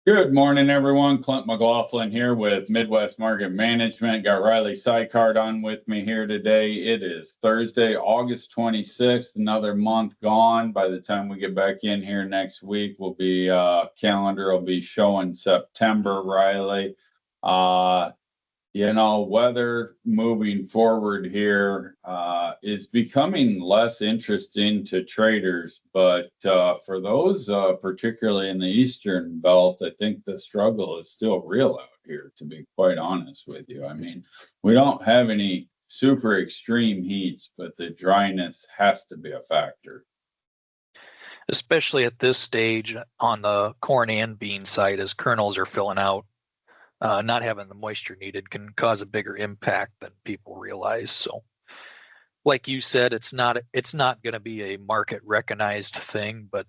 Good morning, everyone. Clint McLaughlin here with Midwest Market Management. Got Riley Sykart on with me here today. It is Thursday, August 26th, another month gone. By the time we get back in here next week, calendar will be showing September, Riley. Uh, Weather moving forward here is becoming less interesting to traders, but for those, particularly in the Eastern Belt, I think the struggle is still real out here, to be quite honest with you. I mean, we don't have any super extreme heats, but the dryness has to be a factor. Especially at this stage on the corn and bean side as kernels are filling out. Not having the moisture needed can cause a bigger impact than people realize. So, like you said, it's not going to be a market recognized thing, but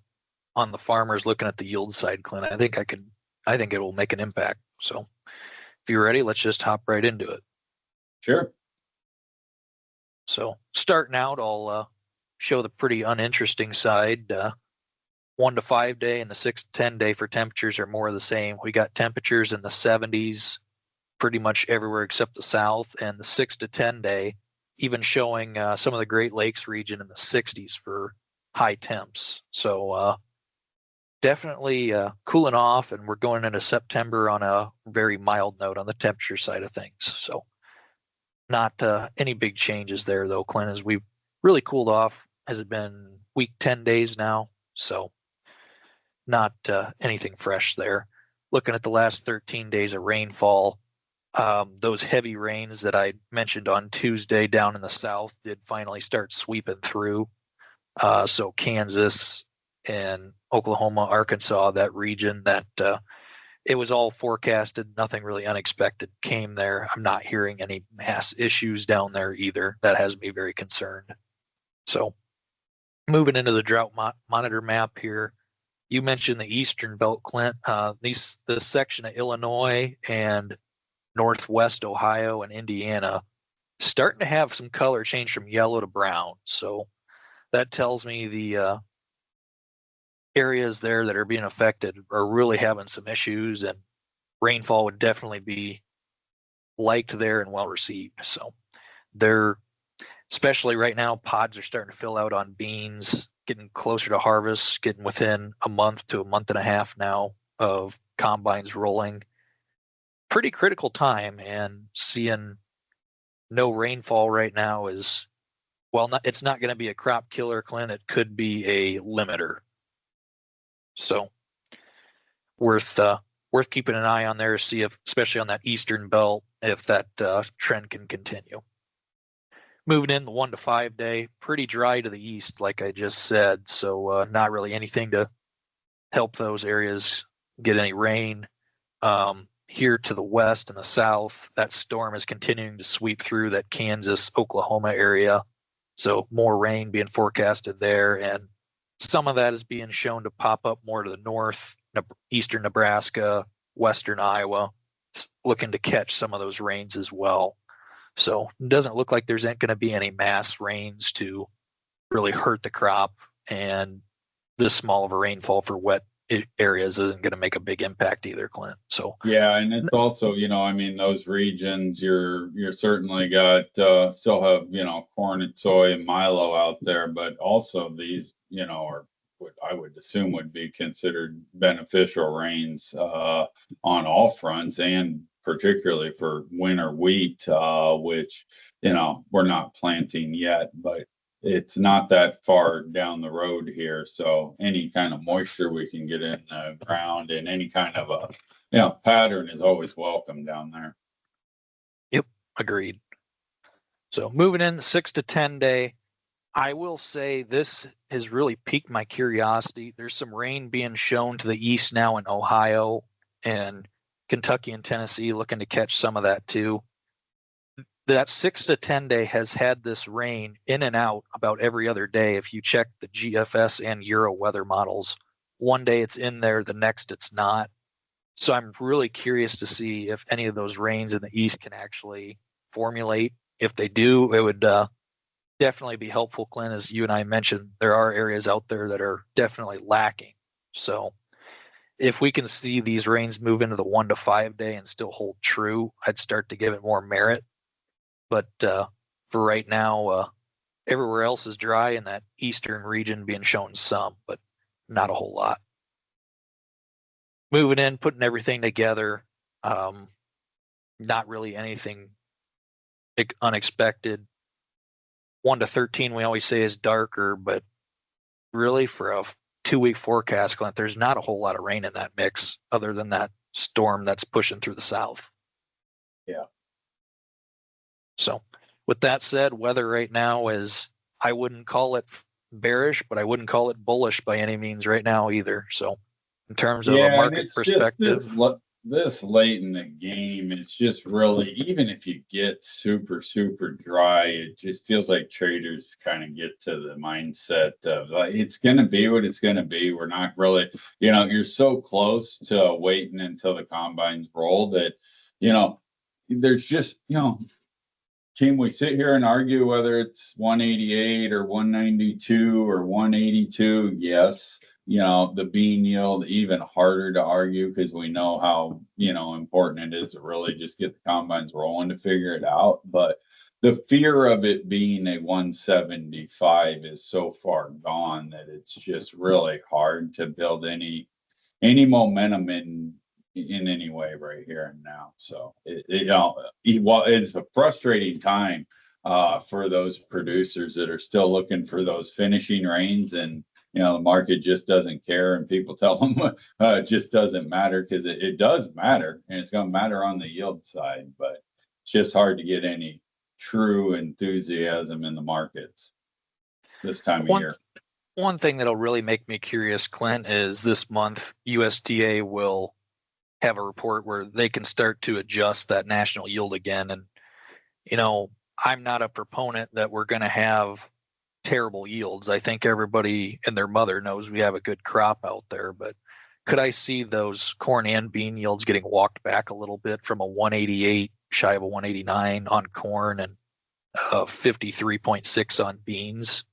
on the farmers looking at the yield side, Clint, I think it will make an impact. So, if you're ready, let's just hop right into it. Sure. So, starting out, I'll show the pretty uninteresting side. 1 to 5 day and the 6 to 10 day for temperatures are more of the same. We got temperatures in the 70s pretty much everywhere except the south, and the 6 to 10 day even showing some of the Great Lakes region in the 60s for high temps. So definitely cooling off, and we're going into September on a very mild note on the temperature side of things. So not any big changes there though, Clint, as we've really cooled off. Has it been week 10 days now? So not anything fresh there. Looking at the last 13 days of rainfall, those heavy rains that I mentioned on Tuesday down in the south did finally start sweeping through. So Kansas and Oklahoma, Arkansas, that region that it was all forecasted, nothing really unexpected came there. I'm not hearing any mass issues down there either. That has me very concerned. So moving into the drought monitor map here, you mentioned the Eastern Belt, Clint. This section of Illinois and Northwest Ohio and Indiana starting to have some color change from yellow to brown. So that tells me the areas there that are being affected are really having some issues, and rainfall would definitely be liked there and well received. So they're, especially right now, pods are starting to fill out on beans, getting closer to harvest, getting within a month to a month and a half now of combines rolling. Pretty critical time, and seeing no rainfall right now is, well, it's not going to be a crop killer, Clint. It could be a limiter. So worth keeping an eye on there, see if, especially on that Eastern Belt, if that trend can continue. Moving in the 1 to 5 day, pretty dry to the east, like I just said. So not really anything to help those areas get any rain. Here to the west and the south, that storm is continuing to sweep through that Kansas, Oklahoma area. So more rain being forecasted there, and some of that is being shown to pop up more to the north, eastern Nebraska, western Iowa, looking to catch some of those rains as well. So it doesn't look like there's going to be any mass rains to really hurt the crop, and this small of a rainfall for wet areas isn't going to make a big impact either, Clint. So yeah, and it's also, I mean, those regions you're certainly got still have, corn and soy and milo out there, but also these, are what I would assume would be considered beneficial rains on all fronts, and particularly for winter wheat, which, we're not planting yet, but it's not that far down the road here. So any kind of moisture we can get in the ground and any kind of pattern is always welcome down there. Yep, agreed. So moving in the 6 to 10 day, I will say this has really piqued my curiosity. There's some rain being shown to the east now in Ohio and Kentucky and Tennessee, looking to catch some of that too. That 6 to 10 day has had this rain in and out about every other day. If you check the GFS and Euro weather models, one day it's in there, the next it's not. So I'm really curious to see if any of those rains in the east can actually formulate. If they do, it would definitely be helpful, Clint. As you and I mentioned, there are areas out there that are definitely lacking. So if we can see these rains move into the 1 to 5 day and still hold true, I'd start to give it more merit. But for right now, everywhere else is dry, and that eastern region being shown some, but not a whole lot. Moving in, putting everything together, not really anything unexpected. 1 to 13, we always say is darker, but really for a 2-week forecast, Clint, there's not a whole lot of rain in that mix other than that storm that's pushing through the south. Yeah. So with that said, weather right now is, I wouldn't call it bearish, but I wouldn't call it bullish by any means right now either. So in terms of a market perspective, this late in the game, it's just really, even if you get super, super dry, it just feels like traders kind of get to the mindset of like, it's going to be what it's going to be. We're not really, you're so close to waiting until the combines roll that, there's just, can we sit here and argue whether it's 188 or 192 or 182? Yes. The bean yield, even harder to argue because we know how, important it is to really just get the combines rolling to figure it out. But the fear of it being a 175 is so far gone that it's just really hard to build any momentum in any way right here and now. So it's a frustrating time for those producers that are still looking for those finishing rains, and the market just doesn't care, and people tell them it just doesn't matter, because it does matter, and it's going to matter on the yield side, but it's just hard to get any true enthusiasm in the markets this time of year. One thing that'll really make me curious, Clint, is this month USDA will have a report where they can start to adjust that national yield again. And, I'm not a proponent that we're going to have terrible yields. I think everybody and their mother knows we have a good crop out there, but could I see those corn and bean yields getting walked back a little bit from a 188 shy of a 189 on corn and 53.6 on beans?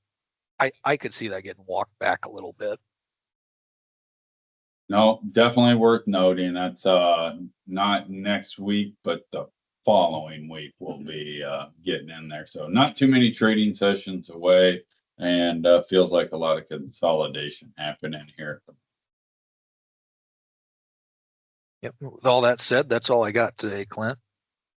I could see that getting walked back a little bit. No, definitely worth noting. That's not next week, but the following week we'll be getting in there. So not too many trading sessions away, and feels like a lot of consolidation happening here. Yep. With all that said, that's all I got today, Clint.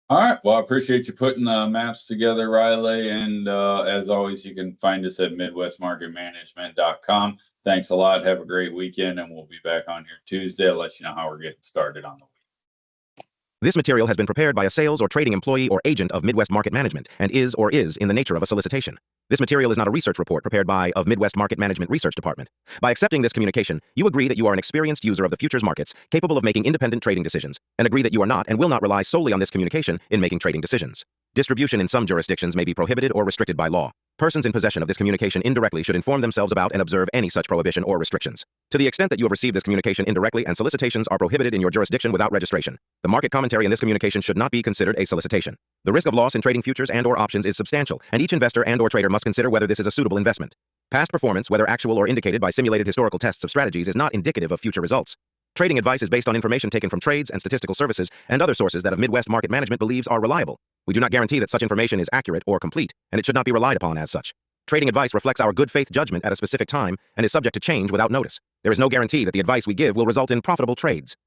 All right. Well, I appreciate you putting the maps together, Riley. And as always, you can find us at MidwestMarketManagement.com. Thanks a lot. Have a great weekend, and we'll be back on here Tuesday. I'll let you know how we're getting started on the week. This material has been prepared by a sales or trading employee or agent of Midwest Market Management and is or is in the nature of a solicitation. This material is not a research report prepared by of Midwest Market Management Research Department. By accepting this communication, you agree that you are an experienced user of the futures markets, capable of making independent trading decisions, and agree that you are not and will not rely solely on this communication in making trading decisions. Distribution in some jurisdictions may be prohibited or restricted by law. Persons in possession of this communication indirectly should inform themselves about and observe any such prohibition or restrictions. To the extent that you have received this communication indirectly and solicitations are prohibited in your jurisdiction without registration, the market commentary in this communication should not be considered a solicitation. The risk of loss in trading futures and or options is substantial, and each investor and or trader must consider whether this is a suitable investment. Past performance, whether actual or indicated by simulated historical tests of strategies, is not indicative of future results. Trading advice is based on information taken from trades and statistical services and other sources that of Midwest Market Management believes are reliable. We do not guarantee that such information is accurate or complete, and it should not be relied upon as such. Trading advice reflects our good faith judgment at a specific time and is subject to change without notice. There is no guarantee that the advice we give will result in profitable trades.